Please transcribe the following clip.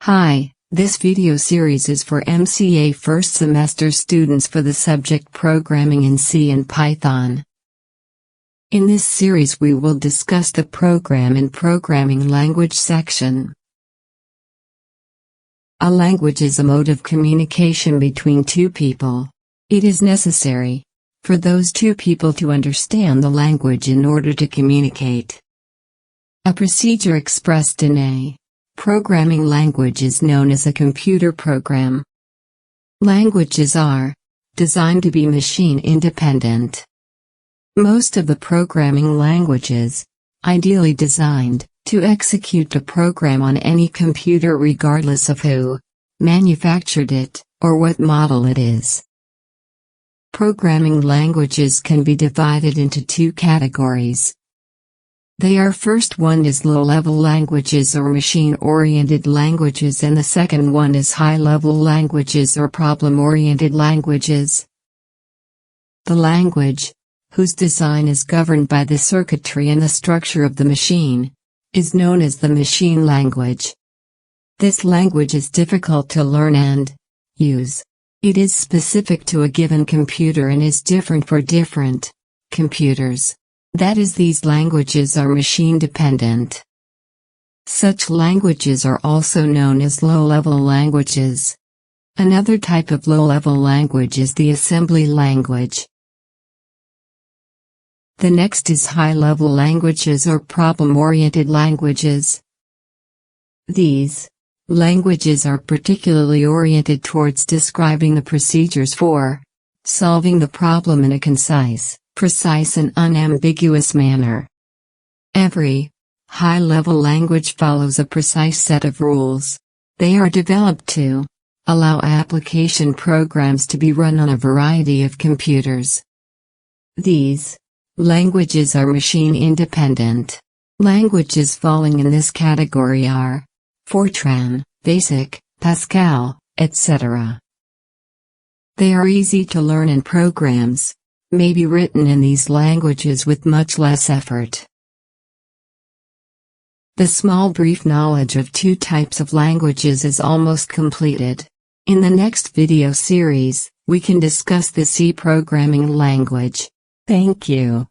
Hi, this video series is for MCA first semester students for the subject Programming in C and Python. In this series we will discuss the Program and Programming Language section. A language is a mode of communication between two people. It is necessary for those two people to understand the language in order to communicate. A procedure expressed in a programming language is known as a computer program. Languages are designed to be machine independent. Most of the programming languages, ideally designed to execute a program on any computer regardless of who manufactured it or what model it is. Programming languages can be divided into two categories. They are first one is low-level languages or machine-oriented languages, and the second one is high-level languages or problem-oriented languages. The language, whose design is governed by the circuitry and the structure of the machine, is known as the machine language. This language is difficult to learn and use. It is specific to a given computer and is different for different computers. That is, these languages are machine-dependent. Such languages are also known as low-level languages. Another type of low-level language is the assembly language. The next is high-level languages or problem-oriented languages. These languages are particularly oriented towards describing the procedures for solving the problem in a concise, precise and unambiguous manner. Every high-level language follows a precise set of rules. They are developed to allow application programs to be run on a variety of computers. These languages are machine-independent. Languages falling in this category are Fortran, Basic, Pascal, etc. They are easy to learn, and programs may be written in these languages with much less effort. The small brief knowledge of two types of languages is almost completed. In the next video series, we can discuss the C programming language. Thank you.